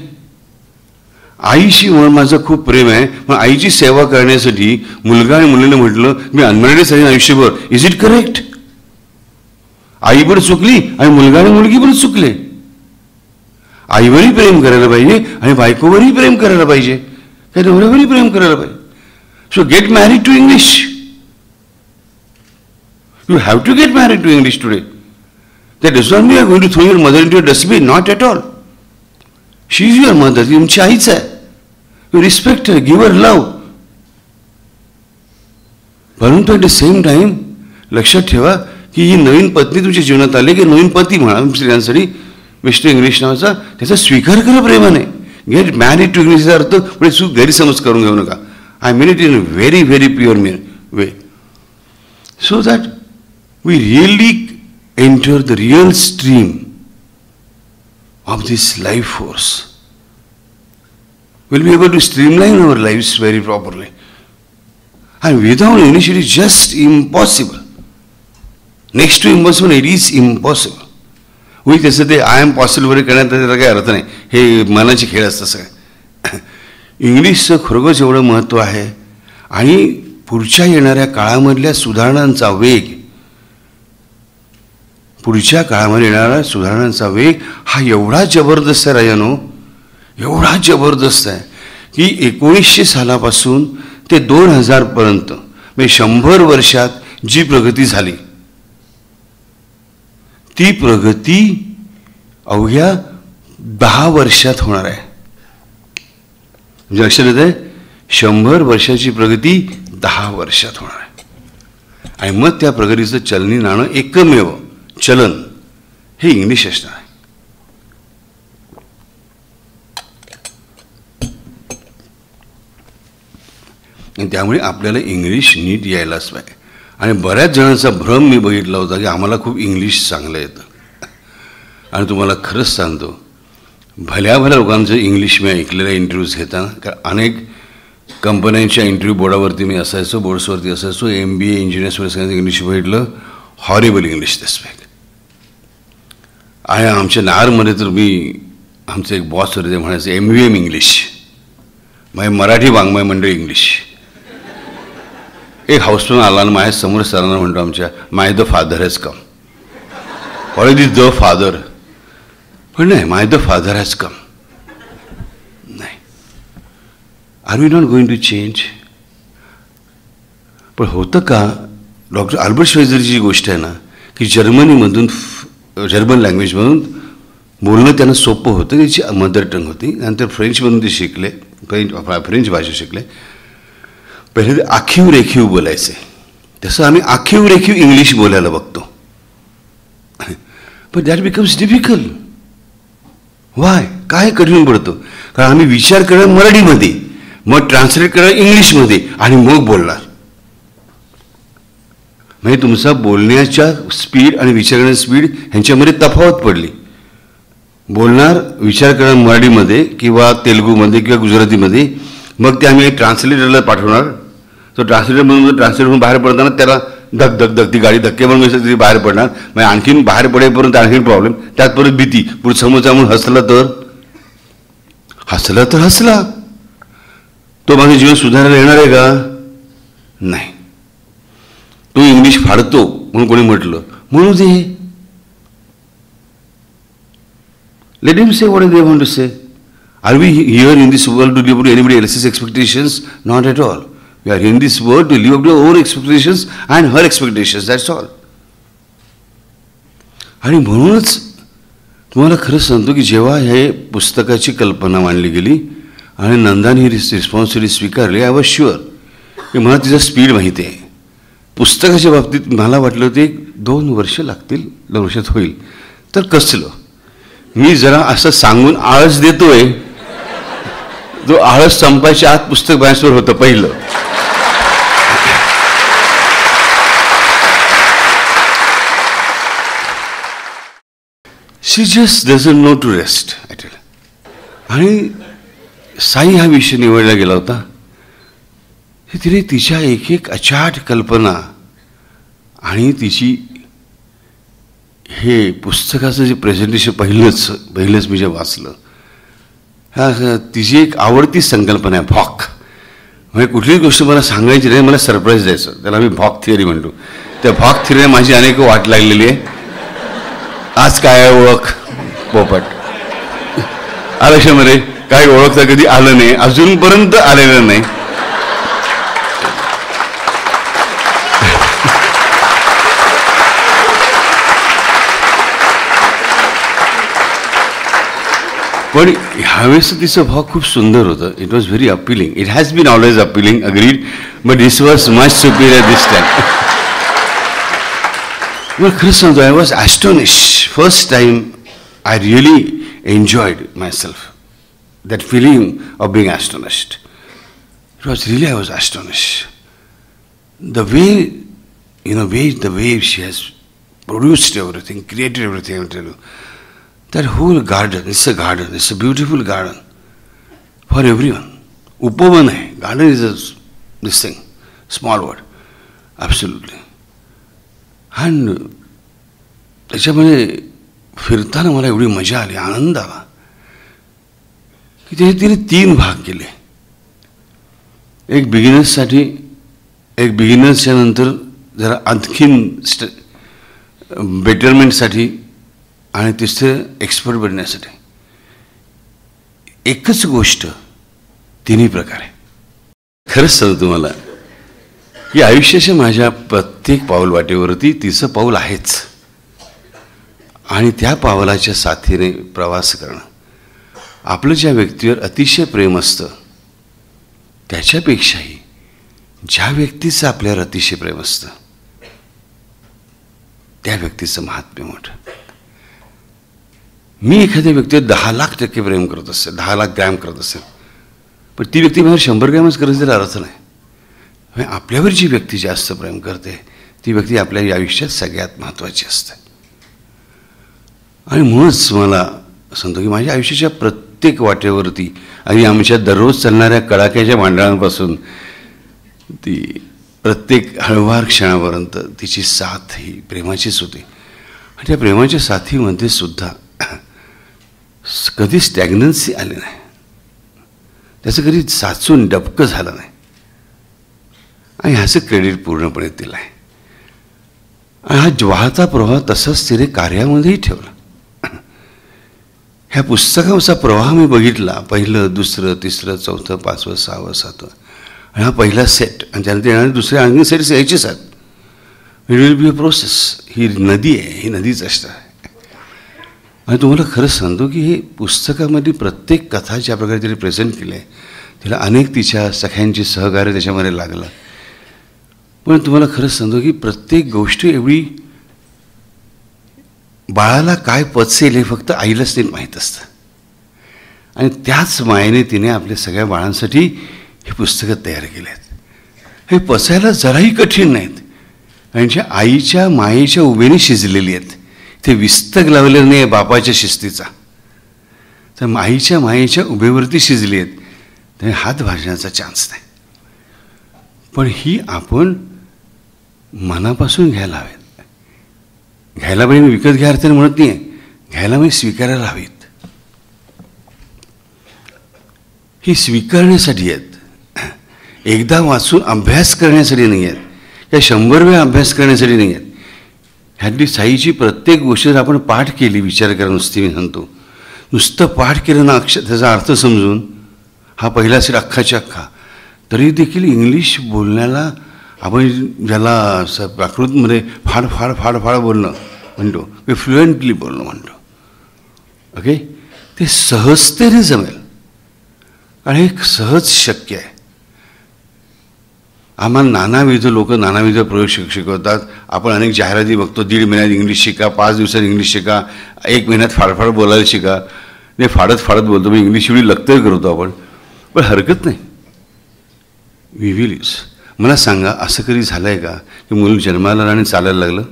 आईशी माझं खूप प्रेम आहे, पण आईची सेवा करण्यासाठी मुलगा आणि मुलीने म्हटलं मी अनमॅरिड आहे आयुष्यभर. Is it correct? आई पण चुकली आणि मुलगा आणि मुलगी पण चुकले. आईवरही प्रेम करायला पाहिजे आणि बायकोवरही प्रेम करायला पाहिजे, काय नवऱ्यावरही प्रेम करायला पाहिजे. So get married to English. You have to get married to English today. That does not mean you are going to throw your mother into dustbin. Not at all. She is your mother. ती तुमची आईच आहे. You respect her, give her love. परंतु at the same time लक्षात ठेवा की ही नवीन पत्नी तुमच्या जीवनात आली की नवीन पती म्हणा स्त्रियांसाठी मिस्टर इंग्लिश नावाचा, त्याचा स्वीकार करा प्रेमाने. गेट मॅरिड टू इंग्लिशचा अर्थ म्हणजे चूक गैरसमज करून घेऊ नका. I mean it in a very very pure way. So that we really enter the real stream of this life force. We'll be able to streamline our lives very properly. And without English it is just impossible. Next to impossible, it is impossible. होई तसं ते I am possible वगैरे करण्यात त्याचा काही अर्थ नाही. हे मनाची खेळ असतं सगळं. इंग्लिशचं खरोखरच एवढं महत्त्व आहे आणि पुढच्या येणाऱ्या काळामधल्या सुधारणांचा वेग, पुढच्या काळामध्ये येणारा सुधारणांचा वेग हा एवढा जबरदस्त आहे राजानो, एवढा जबरदस्त आहे की 1900 सालापासून ते 2000 पर्यंत म्हणजे 100 वर्षात जी प्रगती झाली ती प्रगती अवघ्या 10 वर्षात होणार आहे. म्हणजे लक्षात येत आहे, 100 वर्षाची प्रगती 10 वर्षात होणार आहे. आणि मग त्या प्रगतीचं चलनी नाणं एकमेव चलन हे इंग्लिश असणार आहे. आणि त्यामुळे आपल्याला इंग्लिश नीट यायलाच पाहिजे. आणि बऱ्याच जणांचा भ्रम मी बघितला होता की आम्हाला खूप इंग्लिश चांगलं येतं. आणि तुम्हाला खरंच सांगतो, भल्या लोकांचं इंग्लिश मी ऐकलेलं इंटरव्ह्यूज घेताना, कारण अनेक कंपन्यांच्या इंटरव्ह्यू बोर्डावरती मी असायचो, बोर्ड्सवरती असायचो, MBA इंजिनियर्स वगैरे सगळ्यांचं इंग्लिश बघितलं. हॉरेबल इंग्लिश दिसतं. आणि आमच्या नारमध्ये तर आमचे एक बॉस होते, ते म्हणायचे MVM इंग्लिश, म्हणजे मराठी वाङ्मय मंडळ इंग्लिश. एक हाऊसमॅन आला आणि माझ्या समोर सरांना म्हणतो आमच्या, my the father has come. All is the father, पण नाही, my the father has come. नाही, are we not going to change? पण होतं का? डॉक्टर अल्बर्ट श्वेझरची जी गोष्ट आहे ना, की जर्मनीमधून जर्मन लँग्वेजमधून बोलणं त्यांना सोपं होतं, त्याची मदर टंग होती. नंतर फ्रेंचमधून ते शिकले, फ्रेंच भाषा शिकले. पहिले ते आखीव रेखीव बोलायचे, तसं आम्ही आखीव रेखीव इंग्लिश बोलायला बघतो. पण दॅट बिकम्स डिफिकल्ट. वाय? काय कठीण पडतं? कारण आम्ही विचार करणार मराठीमध्ये, मग ट्रान्सलेट करणार इंग्लिशमध्ये आणि मग बोलणार. म्हणजे तुमचा बोलण्याच्या स्पीड आणि विचार करण्याची स्पीड ह्यांच्यामध्ये तफावत पडली. बोलणार विचार करणार मराठीमध्ये किंवा तेलुगूमध्ये किंवा गुजरातीमध्ये, मग ते आम्ही ट्रान्सलेटरला पाठवणार. तो ट्रान्सलेटरमधून बाहेर पडताना त्याला धक धक धक ती गाडी धक्के म्हणून ती बाहेर पडणार. म्हणजे आणखीन बाहेर पडेपर्यंत आणखीन प्रॉब्लेम, त्यात परत भीती, पुढे समोरचा म्हणून हसला तर हसला, तो माझं जीवन सुधारायला येणार आहे का? नाही. तो इंग्लिश फाडतो म्हणून कोणी म्हटलं, म्हणू दे. Let him say what they want to say. Are we here in this world to live up to anybody else's expectations? Not at all. We are in this world to live up to our expectations and her expectations, that's all. आणि म्हणूनच तुम्हाला खरंच सांगतो की जेव्हा हे पुस्तकाची कल्पना मांडली गेली आणि नंदाने ही रिस्पॉन्सिबिलिटी स्वीकारली, आय वॉज शुअर की मला तिचा स्पीड माहिती आहे. पुस्तकाच्या बाबतीत मला वाटलं होतं 1-2 वर्ष लागतील, 2 वर्षात होईल. तर कसलं मी जरा असं सांगून आळस देतोय, जो आळस संपायच्या आत पुस्तक माझ्यासमोर होतं पहिलं. She just doesn't know to rest. आणि साई हा विषय निवडला गेला होता. तिने तिच्या एक अचाट कल्पना आणि तिची हे पुस्तकाचं जे प्रेझेंटेशन पहिलंच मी जे वाचलं, हा तिची एक आवडती संकल्पना आहे भॉक. म्हणजे कुठलीच गोष्ट मला सांगायची नाही, मला सरप्राईज द्यायचं, त्याला मी भॉक थिअरी म्हणतो. त्या भॉक थिअरीने माझी अनेक वाट लागलेली आहे. आज काय आहे ओळख पोपट आयुष्यामध्ये काही ओळखता कधी आलं नाही, अजूनपर्यंत आलेलं नाही. पण ह्यावेळेस तिचं भाव खूप सुंदर होतं. It was very appealing. It has been always appealing, agreed, but this was much superior this time. मला खरंच सांगतो, I was astonish. First time I really enjoyed myself, that feeling of being astonished. It was really, I was astonish. The way she has produced everything, created everything, I will tell you. That whole garden, it's a garden, it's a beautiful garden for everyone. Upavan hai, garden is this thing, small word, absolutely. And त्याच्यामध्ये फिरताना मला एवढी मजा आली, आनंद आला की तिने 3 भाग केले. एक बिगिनर्ससाठी, एक बिगिनर्सच्या नंतर जरा आणखीन बेटरमेंटसाठी, आणि तिसरं एक्सपर्ट बनण्यासाठी. एकच गोष्ट 3ही प्रकारे. खरंच सांगतो तुम्हाला की आयुष्याच्या माझ्या प्रत्येक पाऊल वाटेवरती तिचं पाऊल आहेच, आणि त्या पावलाच्या साथीने प्रवास करणं. आपलं ज्या व्यक्तीवर अतिशय प्रेम असतं त्याच्यापेक्षाही ज्या व्यक्तीचं आपल्यावर अतिशय प्रेम असतं त्या व्यक्तीचं महात्म्य मोठं. मी एखाद्या व्यक्तीवर 10,00,000% प्रेम करत असेल, 10,00,000 ग्रॅम करत असेल, पण ती व्यक्ती माझ्यावर 100 ग्रॅमच करत त्याला अर्थ नाही. आपल्यावर जी व्यक्ती जास्त प्रेम करते ती व्यक्ती आपल्या आयुष्यात सगळ्यात महत्त्वाची असते. आणि म्हणूनच मला सांगतो की माझ्या आयुष्याच्या प्रत्येक वाटेवरती, आणि आमच्या दररोज चालणाऱ्या कडाक्याच्या भांडणांपासून ती प्रत्येक हळूवार क्षणापर्यंत तिची साथ ही प्रेमाचीच होती. आणि त्या प्रेमाच्या साथीमध्ये सुद्धा कधी स्टॅग्नन्सी आली नाही, त्याचं कधी साचून डबकं झालं नाही, आणि ह्याचं क्रेडिट पूर्णपणे दिलं आहे. आणि हा वाहता प्रवाह तसाच तिने कार्यामध्येही ठेवला. ह्या पुस्तकाचा प्रवाह मी बघितला, 1, 2, 3, 4, 5, 6, 7, आणि हा पहिला सेट, आणि त्यानंतर येणारे दुसरे आणखी सेट्स यायचेच आहेत. It will be a process. ही नदी आहे, ही नदीच असणार आहे. आणि तुम्हाला खरंच सांगतो की हे पुस्तकामध्ये प्रत्येक कथा ज्या प्रकारे तिने प्रेझेंट केली आहे, तिला अनेक तिच्या सख्यांची सहकार्य त्याच्यामध्ये लागलं. पण तुम्हाला खरंच सांगतो की प्रत्येक गोष्ट एवढी, बाळाला काय पचेल हे फक्त आईलाच ते माहीत असतं, आणि त्याच मायेने तिने आपल्या सगळ्या बाळांसाठी ही पुस्तकं तयार केली आहेत. हे पचायला जराही कठीण नाहीत, आणि आईच्या मायेच्या उभेने शिजलेली आहेत. ते विस्तक लावलेलं नाही आहे बापाच्या शिस्तीचा, तर आईच्या मायेच्या उभेवरती शिजली आहेत, त्यामुळे हात भाजण्याचा चान्स नाही. पण ही आपण मनापासून घ्यायला हवेत. घ्यायला पाहिजे मी विकत घ्या अर्थाने म्हणत नाही आहे, घ्यायला मी स्वीकारायला हवीत. ही स्वीकारण्यासाठी आहेत, एकदा वाचून अभ्यास करण्यासाठी नाही आहेत, या 100 वेळा अभ्यास करण्यासाठी नाही आहेत. ह्यातली साईची प्रत्येक गोष्ट जर आपण पाठ केली, विचार करा, नुसती मी सांगतो, नुसतं पाठ केलं ना त्याचा अर्थ समजून, हा पहिला सेट अख्खाच्या अख्खा, तरी देखील इंग्लिश बोलण्याला आपण ज्याला प्राकृतमध्ये फाड फाड फाड फाड बोलणं म्हणतो, मी फ्लुएंटली बोलणं म्हणतो, ओके, ते सहजतेने जमेल, आणि हे सहज शक्य आहे. आम्हाला नानाविध लोक नानाविध प्रयोग शिकवतात. आपण अनेक जाहिराती बघतो, 1.5 महिन्यात इंग्लिश शिका, 5 दिवसात इंग्लिश शिका, 1 महिन्यात फाडफाड बोलायला शिका. नाही, फाडत बोलतो, मग इंग्लिश एवढी लक्तर करतो आपण, पण हरकत नाही. We will use. मला सांगा, असं कधी झालं आहे का की मुलं जन्माला आणि चालायला लागलं?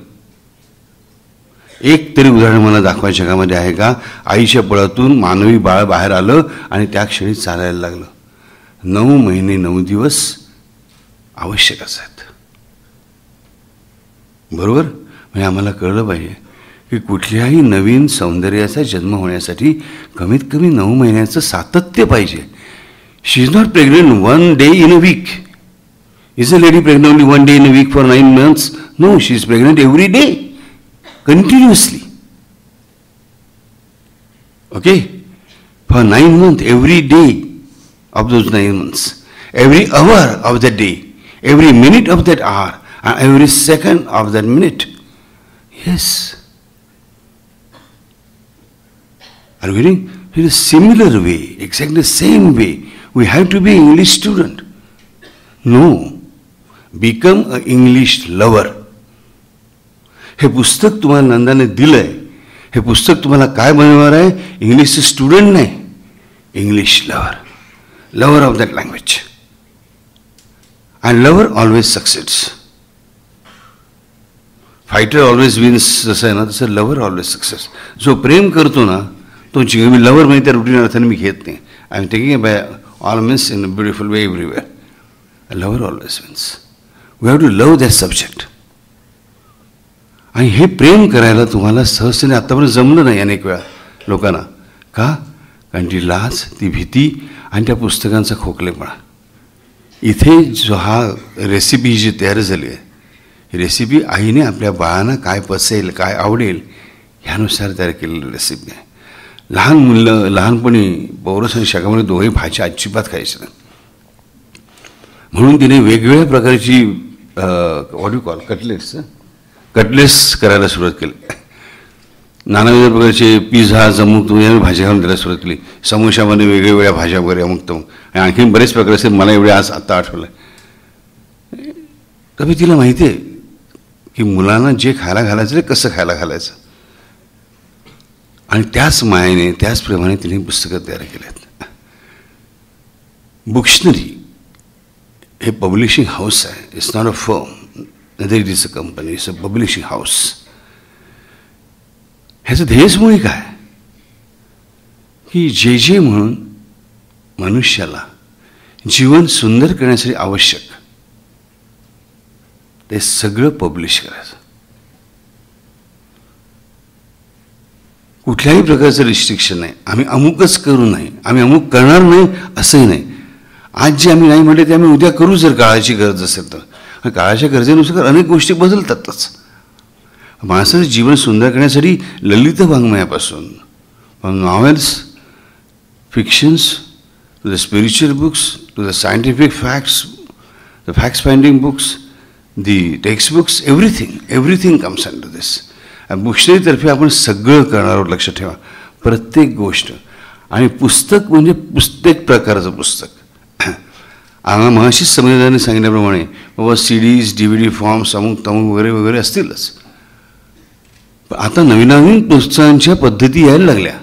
एक तरी उदाहरण मला दाखवा जगामध्ये आहे का? आईच्या पोळातून मानवी बाळ बाहेर आलं आणि त्या क्षणी चालायला लागलं. 9 महिने 9 दिवस आवश्यकच आहेत. बरोबर? म्हणजे आम्हाला कळलं पाहिजे की कुठल्याही नवीन सौंदर्याचा जन्म होण्यासाठी कमीत कमी 9 महिन्याचं सातत्य पाहिजे. She is not pregnant 1 day in a week. Is a lady pregnant only 1 day in a week for 9 months? No, she is pregnant every day, continuously. Okay? For 9 months, every day of those 9 months, every hour of that day, every minute of that hour, and every second of that minute. Yes. Are you getting? In a similar way, exactly the same way, we have to be English student. No. Become an English lover. हे पुस्तक तुम्हाला नंदाने दिलंय. हे पुस्तक तुम्हाला काय बनवणार आहे? इंग्लिशचं स्टुडंट नाही, English lover, lover of that language. And lover always succeeds. Fighter always wins जसं आहे ना, तसं लवर ऑलवेज सक्सेस. जो प्रेम करतो ना तो मी लवर म्हणजे त्या रुटीन अर्थाने मी घेत नाही. I am taking by all means in a beautiful way everywhere. Lover always wins. We have to love that subject. आणि हे प्रेम करायला तुम्हाला सहजतेने आत्तापर्यंत जमलं नाही अनेक वेळा लोकांना. का? कारण ती लाज, ती भीती आणि त्या पुस्तकांचा खोकलेपणा. इथे जो हा रेसिपी जी तयार झाली आहे, ही रेसिपी आईने आपल्या बाळांना काय पचेल, काय आवडेल ह्यानुसार तयार केलेली रेसिपी आहे. लहान मुलं लहानपणी पौरस आणि शाकामध्ये दोघे भाज्या अजिबात खायच्या नाही. म्हणून तिने वेगवेगळ्या प्रकारची व्हॉट यू कॉल कटलेट्स करायला सुरुवात केली. नानाविध प्रकारचे पिझ्झा, अमुक तमुक या भाज्या घालून द्यायला सुरुवात केली. समोशामध्ये वेगवेगळ्या भाज्या वगैरे अमुक तमुक आणि आणखी बरेच प्रकार असेल, मला एवढे आज आत्ता आठवलं. तरी तिला माहिती आहे की मुलांना जे खायला घालायचं ते कसं खायला घालायचं. आणि त्याच मायेने त्याच प्रेमाने तिने पुस्तकं तयार केली आहेत. बुक्शनरी हे पब्लिशिंग हाऊस आहे. It's not a firm, neither it is a company, it's a publishing house. ह्याचं ध्येयच काय की जे जे म्हणून मनुष्याला जीवन सुंदर करण्यासाठी आवश्यक ते सगळं पब्लिश करायचं. कुठल्याही प्रकारचं रिस्ट्रिक्शन नाही. आम्ही अमुकच करू नाही, आम्ही अमुक करणार नाही असंही नाही. आज जे आम्ही नाही म्हटले ते आम्ही उद्या करू जर काळाची गरज असेल तर. काळाच्या गरजेनुसार अनेक गोष्टी बदलतातच. माणसाचं जीवन सुंदर करण्यासाठी ललित वाङ्मयापासून novels, fictions, to the spiritual books, to the scientific facts, the facts finding books, the text books, everything comes under this. बुक्शनरीतर्फे आपण सगळं करणार आहोत, लक्षात ठेवा, प्रत्येक गोष्ट. आणि पुस्तक म्हणजे प्रत्येक प्रकारचं पुस्तक. आम्हाला महर्षी संविधानाने सांगितल्याप्रमाणे बाबा CDs, DVD फॉर्म्स, अमुक तमुक वगैरे वगैरे असतीलच. पण आता नवीन नवीन पुस्तकांच्या पद्धती यायला लागल्या.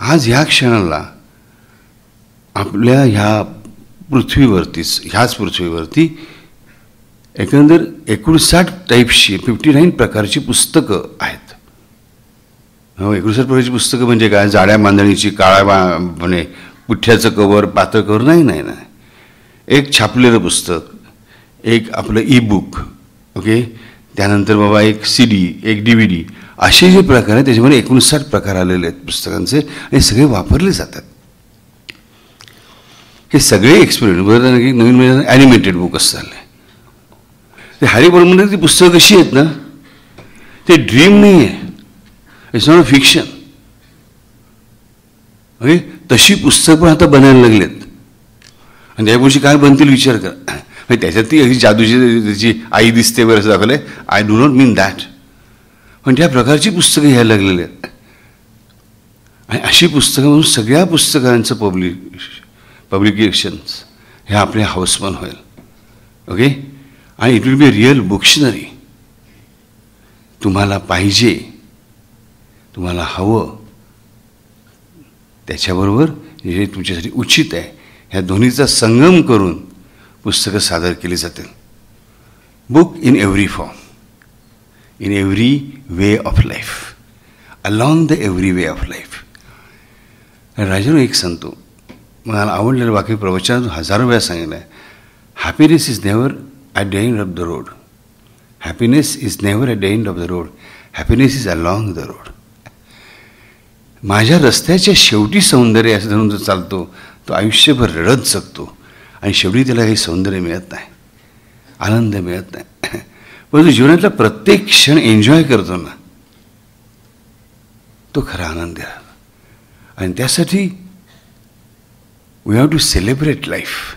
आज ह्या क्षणाला आपल्या ह्या ह्याच पृथ्वीवरती एकंदर 59 टाईप्सची 59 प्रकारची पुस्तकं आहेत. 59 प्रकारची पुस्तकं म्हणजे काय? जाड्या बांधणीची, काळ्या म्हणजे पुठ्ठ्याचं कवर, पातळ कवर नाही. एक छापलेलं पुस्तक, एक आपलं ई-बुक, ओके, त्यानंतर बाबा एक CD, एक DVD, असे जे प्रकार आहेत त्याच्यामध्ये 59 प्रकार आलेले आहेत पुस्तकांचे आणि सगळे वापरले जातात. हे सगळे एक्सपेरिमेंट बरोबर. की नवीन म्हणजे ॲनिमेटेड बुक असं झालं आहे. ते हॅरी पॉटरमध्ये ती पुस्तकं कशी आहेत ना, ते ड्रीम नाही आहे, it's not a fiction. Okay, तशी पुस्तकं पण आता बनायला लागलेत. आणि त्यापुढची काय बनतील विचार करा. त्याच्यात ती अगदी जादूची त्याची आई दिसते वगैरे असं दाखवलं आहे. I do not mean that. पण त्या प्रकारची पुस्तकं यायला लागलेली आहेत. आणि अशी पुस्तकं म्हणून सगळ्या पुस्तकांचं पब्लिकेशन्स हे आपले हाऊसमन होईल. ओके. आणि it will be a real booktionary. तुम्हाला पाहिजे, तुम्हाला हवं, त्याच्याबरोबर जे तुमच्यासाठी उचित आहे, ह्या दोन्हीचा संगम करून पुस्तकं सादर केली जातील. Book in every form, in every way of life, along the every way of life. राजानं एक सांगतो, मला आवडलेलं वाक्य प्रवचनातून हजारो वेळा सांगितलं आहे. Happiness is never at the end of the road. Happiness is never at the end of the road. Happiness is along the road. माझ्या रस्त्याच्या शेवटी सौंदर्य असं धरून जो चालतो तो आयुष्यभर रडत जगतो आणि शेवटी त्याला काही सौंदर्य मिळत नाही, आनंद मिळत नाही. परंतु जीवनातला प्रत्येक क्षण एन्जॉय करतो ना, तो खरा आनंद आहे. आणि त्यासाठी we have to celebrate life.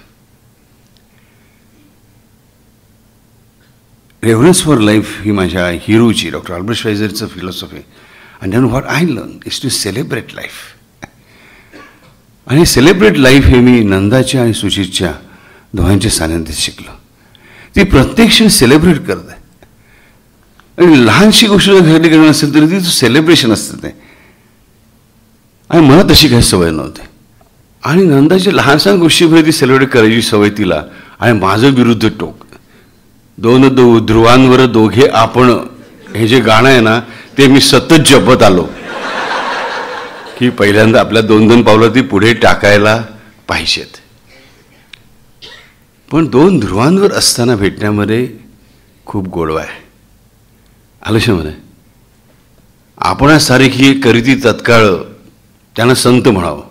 Reverence for life ही माझ्या हिरोची डॉक्टर अल्बर्ट श्वाइझरचं फिलॉसॉफी. And then what I learned is to celebrate life. आणि सेलिब्रेट लाईफ हे मी नंदाच्या आणि सुचितच्या दोघांच्या सानिध्यात शिकलो. ती प्रत्येक क्षण सेलिब्रेट करते. आणि लहानशी गोष्ट घरी करणं असेल तरी ती सेलिब्रेशन असतं ते. आणि मला तशी काही सवय नव्हती. आणि नंदाच्या लहानशा गोष्टीमध्ये ती सेलिब्रेट करायची सवय तिला. आणि माझं विरुद्ध टोक. दोन ध्रुवांवर दोघे आपण हे जे गाणं आहे ना, ते मी सतत जपत आलो की पहिल्यांदा आपल्या 2-2 पावलं ती पुढे टाकायला पाहिजेत. पण 2 ध्रुवांवर असताना भेटण्यामध्ये खूप गोडवा आहे. आलशामध्ये आपणासारखी करीती तत्काळ त्यांना संत म्हणावं.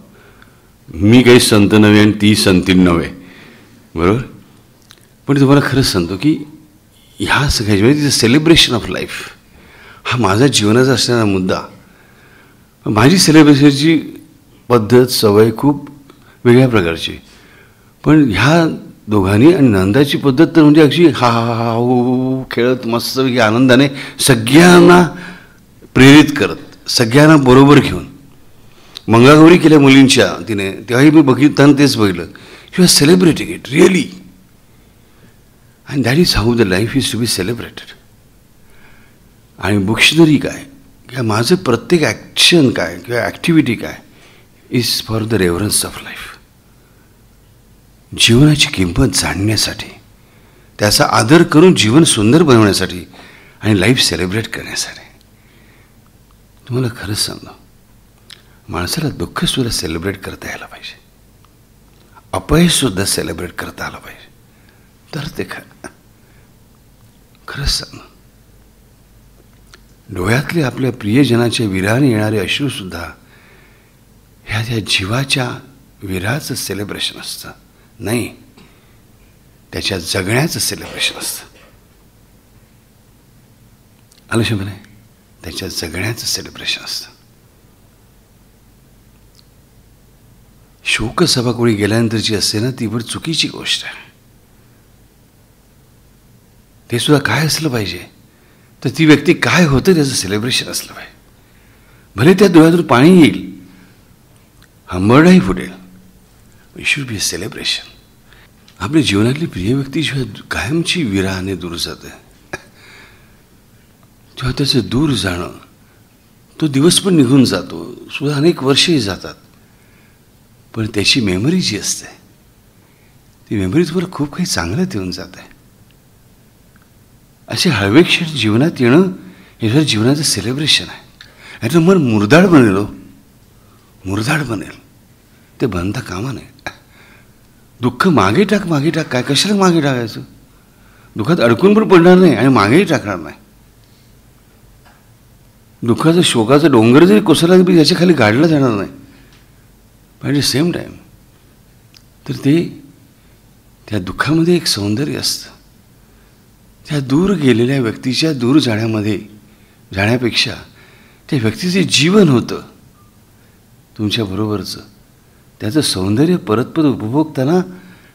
मी काही संत नव्हे आणि ती संतीन नव्हे, बरोबर. पण तुम्हाला खरंच सांगतो की ह्या सगळ्याच्या म्हणजे सेलिब्रेशन ऑफ लाईफ हा माझा जीवनाचा असणारा मुद्दा. माझी सेलिब्रेशनची पद्धत सवय खूप वेगळ्या प्रकारची. पण ह्या दोघांनी आणि नंदाची पद्धत तर म्हणजे अगदी हा हा हा हो खेळत मस्त आनंदाने सगळ्यांना प्रेरित करत, सगळ्यांना बरोबर घेऊन. मंगळागौरी केल्या मुलींच्या तिने, तेव्हाही मी बघितताना तेच बघितलं. You are celebrating it really. And that is how the life is to be celebrated. आणि बुक्शनरी काय किंवा माझं प्रत्येक ॲक्शन काय किंवा ॲक्टिव्हिटी काय is for the reverence of life. जीवनाची किंमत जाणण्यासाठी, त्याचा आदर करून जीवन सुंदर बनवण्यासाठी आणि लाईफ सेलिब्रेट करण्यासाठी. तुम्हाला खरंच सांगतो, माणसाला दुःखसुद्धा सेलिब्रेट करता यायला पाहिजे, अपयशसुद्धा सेलिब्रेट करता आलं पाहिजे. तर ते खरंच सांगणं, डोळ्यातले आपल्या प्रियजनाच्या विरहाने येणारे अश्रूसुद्धा ह्या त्या जीवाच्या विरहाचं सेलिब्रेशन असतं, नाही त्याच्या जगण्याचं सेलिब्रेशन असतं. आलं शब्द, त्याच्या जगण्याचं सेलिब्रेशन असतं. शोकसभा कोणी गेल्यानंतरची असते ना, ती पण चुकीची गोष्ट आहे. ते सुद्धा काय असलं पाहिजे तर ती व्यक्ती काय होतं त्याचं सेलिब्रेशन असलं पाहिजे. भले त्या डोळ्यातून पाणी येईल, हंबरडाही फुटेल, it should be a celebration. आपल्या जीवनातली प्रिय व्यक्ती जेव्हा कायमची विरहाने दूर जाते, तेव्हा त्याचं दूर जाणं, तो दिवस पण निघून जातो, सुद्धा अनेक वर्षही जातात, पण त्याची मेमरी जी असते ती मेमरी तुम्हाला खूप काही चांगलं देऊन जात आहे. असे हळवे क्षण जीवनात येणं हे जर जीवनाचं सेलिब्रेशन आहे. याचं मन मुरदाड बनेल, मुरदाड बनेल, ते बनता कामा नये. दुःख मागे टाक, मागे टाक, काय कशाला मागे टाकायचं? दुःखात अडकून पण पडणार नाही आणि मागेही टाकणार नाही. दुःखाचं शोकाचं डोंगर जरी कोसळला तरी त्याच्या खाली गाडला जाणार नाही. पण ॲट द सेम टाईम तर ते त्या दुःखामध्ये एक सौंदर्य असतं. त्या दूर गेलेल्या व्यक्तीच्या दूर जाण्यापेक्षा त्या व्यक्तीचे जीवन होतं तुमच्याबरोबरचं, त्याचं सौंदर्य परत परत उपभोगताना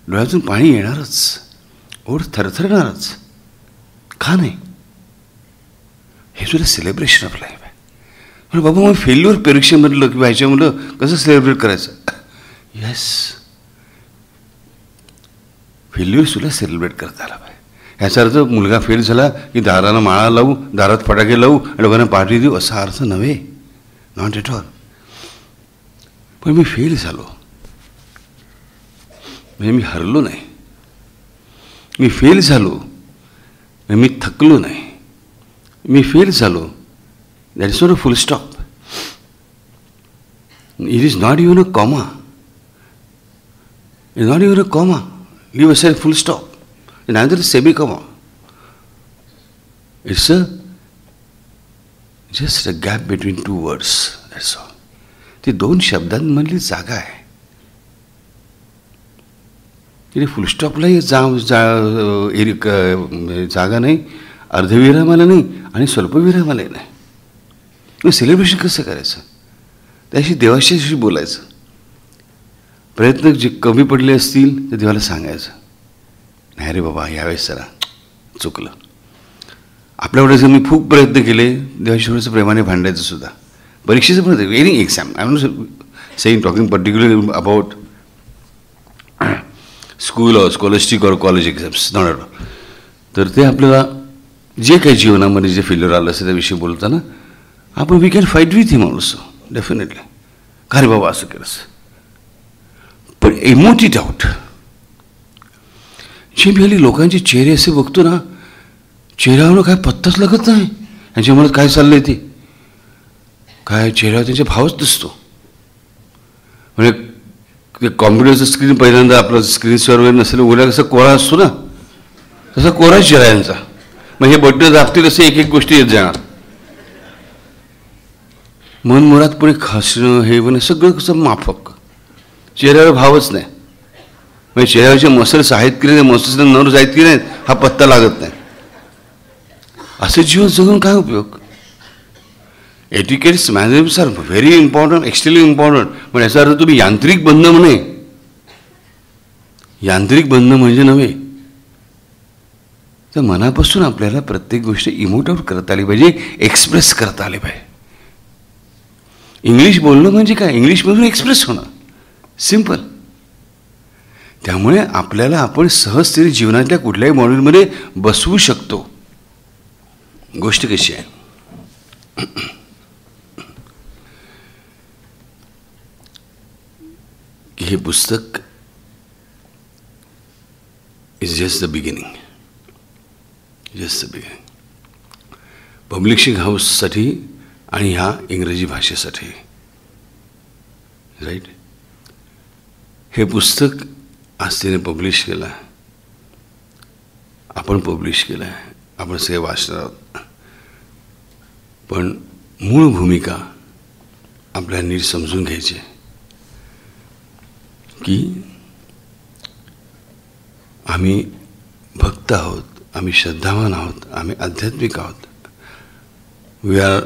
डोळ्यातून पाणी येणारच, ओढ थरथरणारच, का नाही? हे सुद्धा सेलिब्रेशन ऑफ लाईफ आहे. म्हणजे बाबा मग फेल्युअर परीक्षेमधलं किंवा ह्याच्यामधलं कसं सेलिब्रेट करायचं? येस, फेल्युअर्सला सेलिब्रेट करता आला पाहिजे. याचा अर्थ मुलगा फेल झाला की दाराला माळा लावू, दारात फटाके लावू आणि लोकांना पार्टी देऊ असा अर्थ नव्हे, नॉट एट ऑल. पण मी फेल झालो म्हणजे मी हरलो नाही, मी फेल झालो म्हणजे मी थकलो नाही, मी फेल झालो that is not a full stop. It is not even a comma, it is not even a comma. Leave aside full stop, neither a semi-comma. It's just a gap between two words, that's all. ती दोन शब्दांमधली जागा आहे. तिथे फुलस्टॉपलाही जागा नाही, अर्धविरामाला नाही आणि स्वल्पविरामालाही नाही. मग सेलिब्रेशन कसं करायचं? त्याशी देवाशी बोलायचं. प्रयत्न जे कमी पडले असतील ते देवाला सांगायचं, नाही रे बाबा यावेळेस जरा चुकलं. आपल्याकडे जर मी खूप प्रयत्न केले, देवाशी थोडंसं प्रेमाने भांडायचं सुद्धा. परीक्षेचं पण any exam, I am not saying talking particularly about school और स्कॉलस्टिक और college exams, not at all. तर ते आपल्याला जे काही जीवनामध्ये जे फेल्युअर आलं असेल त्याविषयी बोलताना आपण we can fight with him also definitely. का रे बाबा असं केलंस, पण इमोट इट आउट. जे मी हल्ली लोकांचे चेहरे असे बघतो ना, चेहऱ्यावर काय पत्ताच लागत नाही यांच्या मनात काय चाललंय ते, काय चेहऱ्यावर त्यांचे भावच दिसतो. म्हणजे कॉम्प्युटरचं स्क्रीन पहिल्यांदा आपलं स्क्रीन शेअरवर नसेल उघड्या कसं कोरा असतो ना, तसा कोरा चेहरा यांचा. मग हे बटन दाबतील असे एक एक गोष्टी येत जाणार. मन मुरात पुढे खासणं हे पण सगळं कसं माफक, चेहऱ्यावर भावच नाही. म्हणजे चेहऱ्यावरचे मसल्स आहेत की नाही, मसल्सना नर्व्स आहेत की नाहीत हा पत्ता लागत नाही. असं जीवन जगून काय उपयोग? Etiquettes manners are very important, extremely important. पण याचा अर्थ तुम्ही यांत्रिक बंध म्हणे, यांत्रिक बंध म्हणजे नव्हे. तर मनापासून आपल्याला प्रत्येक गोष्ट इमोट आउट करता आली पाहिजे, एक्सप्रेस करता आली पाहिजे. इंग्लिश बोलणं म्हणजे काय? इंग्लिशमधून एक्सप्रेस होणं, सिम्पल. त्यामुळे आपल्याला आपण सहजतेने जीवनातल्या कुठल्याही मॉड्यूलमध्ये बसवू शकतो. गोष्ट कशी आहे, की हे पुस्तक is just the beginning, just the beginning. Publishing हाऊससाठी आणि ह्या इंग्रजी भाषेसाठी, राईट. हे पुस्तक आज तिने पब्लिश केलं आहे, आपण पब्लिश केलं आहे, आपण सगळे वाचणार आहोत. पण मूळ भूमिका आपल्याला नीट समजून घ्यायची की आम्ही भक्त आहोत, आम्ही श्रद्धावान आहोत, आम्ही आध्यात्मिक आहोत. We are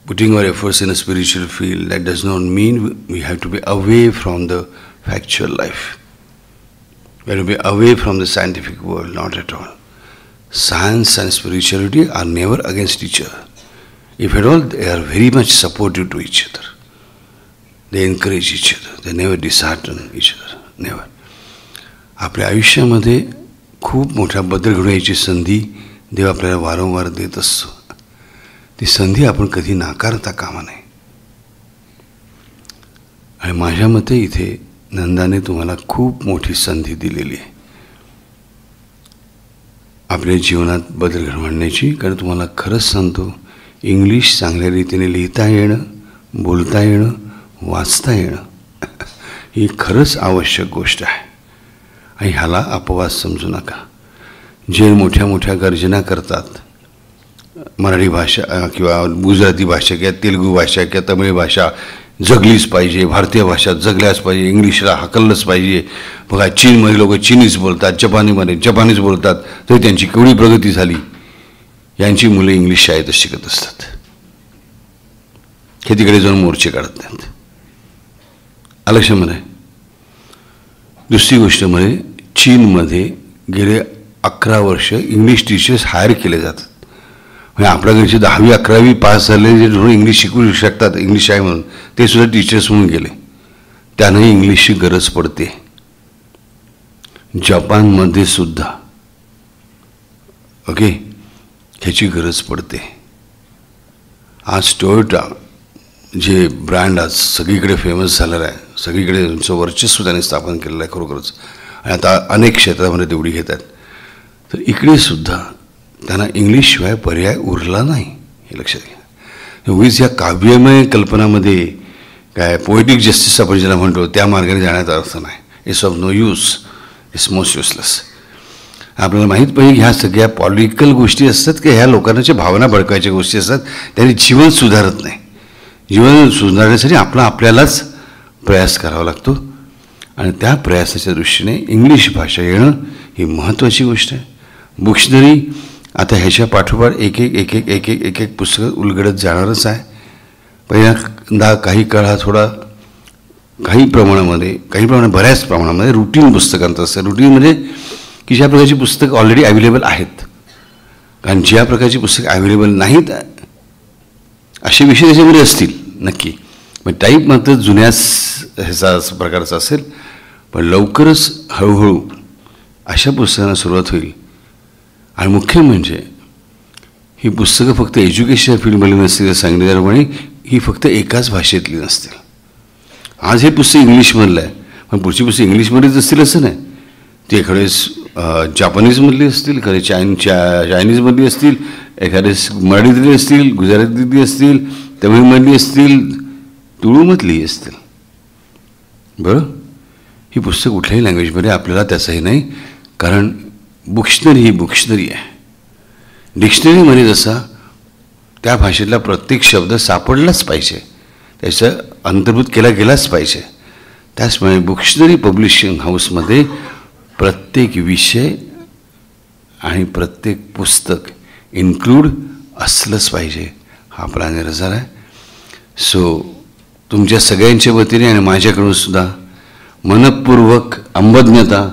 putting our efforts in a spiritual field. That does not mean we have to be away from the factual life. We have to be away from the scientific world, not at all. Science and spirituality are never against each other. If at all, they are very much supportive to each other. They encourage each other. They never dishearten each other. Never. आपल्या आयुष्यामध्ये खूप मोठा बदल घडवायची संधी देव आपल्याला वारंवार देत असतो. ती संधी आपण कधी नाकारता कामा नये. आणि माझ्या मते इथे नंदाने तुम्हाला खूप मोठी संधी दिलेली आहे आपल्या जीवनात बदल घडवण्याची. कारण तुम्हाला खरंच सांगतो, इंग्लिश चांगल्या रीतीने लिहिता येणं, बोलता येणं, वाचता येणं ही खरंच आवश्यक गोष्ट आहे. आणि ह्याला अपवाद समजू नका. जे मोठ्या मोठ्या गर्जना करतात, मराठी भाषा किंवा गुजराती भाषा किंवा तेलुगू भाषा किंवा तमिळ भाषा जगलीच पाहिजे, भारतीय भाषा जगल्याच पाहिजे, इंग्लिशला हाकललंच पाहिजे. बघा चीनमध्ये लोक चीनीच बोलतात, जपानीमध्ये जपानीच बोलतात, तरी त्यांची केवढी प्रगती झाली. यांची मुलं इंग्लिश शाळेतच शिकत असतात, हे तिकडे जाऊन मोर्चे काढत नाहीत. लक्षामध्ये. दुसरी गोष्ट म्हणजे चीनमध्ये गेले 11 वर्ष इंग्लिश टीचर्स हायर केले जातात. म्हणजे आपल्या घरचे 10वी 11वी पास झाले जे इंग्लिश शिकू शकतात, इंग्लिश आहे म्हणून, ते सुद्धा टीचर्स म्हणून गेले. त्यांनाही इंग्लिशची गरज पडते. जपानमध्ये सुद्धा ओके ह्याची गरज पडते. आज टोयोटा जे ब्रँड आज सगळीकडे फेमस झालेलं आहे, सगळीकडे त्यांचं वर्चस्व त्याने स्थापन केलेलं आहे खरोखरच, आणि आता अनेक क्षेत्रामध्ये तेवढी घेतात. तर इकडे सुद्धा त्यांना इंग्लिशशिवाय पर्याय उरला नाही, हे लक्षात घ्या. उगीच या काव्यमय कल्पनामध्ये काय पोएटिक जस्टिस आपण ज्याला म्हणतो त्या मार्गाने जाण्याचा अर्थ नाही. It's of no use, it's most useless. आपल्याला माहीत पाहिजे ह्या सगळ्या पॉलिटिकल गोष्टी असतात की ह्या लोकांच्या भावना भडकायच्या गोष्टी असतात, त्यांनी जीवन सुधारत नाही. जीवन सुधारण्यासाठी आपल्यालाच प्रयास करावा लागतो, आणि त्या प्रयासाच्या दृष्टीने इंग्लिश भाषा येणं ही महत्त्वाची गोष्ट आहे. बुक्शनरी आता ह्याच्या पाठोपाठ एक एक पुस्तकं उलगडत जाणारच आहे. पहिल्यांदा काही काळ हा थोडा काही प्रमाणात बऱ्याच प्रमाणामध्ये रुटीन पुस्तकांचं असतं. रुटीन म्हणजे की ज्या प्रकारची पुस्तकं ऑलरेडी अवेलेबल आहेत, कारण ज्या प्रकारची पुस्तकं अवेलेबल नाहीत असे विषय त्याच्यामध्ये असतील नक्की, पण टाईप मात्र जुन्याच ह्याचा प्रकारचा असेल. पण लवकरच हळूहळू अशा पुस्तकांना सुरुवात होईल. आणि मुख्य म्हणजे ही पुस्तकं फक्त एज्युकेशन फील्डमधली नसतील, सांगितल्याप्रमाणे ही फक्त एकाच भाषेतली नसतील. आज हे पुस्तक इंग्लिशमधलं आहे, पण पुढची पुस्तक इंग्लिशमध्येच असतील असं नाही. ते एखादेच जापानीजमधली असतील, एखादे चायनीजमधली असतील, एखादे मराठीतली असतील, गुजरातीतली असतील, तमिळमधली असतील, तुळूमधली असतील. बरं, ही पुस्तक कुठल्याही लँग्वेजमध्ये आपल्याला त्याचंही नाही, कारण बुक्शनरी ही बुक्शनरी आहे. डिक्शनरीमध्ये जसा त्या भाषेतला प्रत्येक शब्द सापडलाच पाहिजे, त्याचं अंतर्भूत केला गेलाच पाहिजे, त्याचप्रमाणे बुक्शनरी पब्लिशिंग हाऊसमध्ये प्रत्येक विषय आणि प्रत्येक पुस्तक इन्क्लूड असलंच पाहिजे, हा आपला निर्धार आहे. सो तुमच्या सगळ्यांच्या वतीने आणि माझ्याकडून सुद्धा मनपूर्वक अंबज्ञता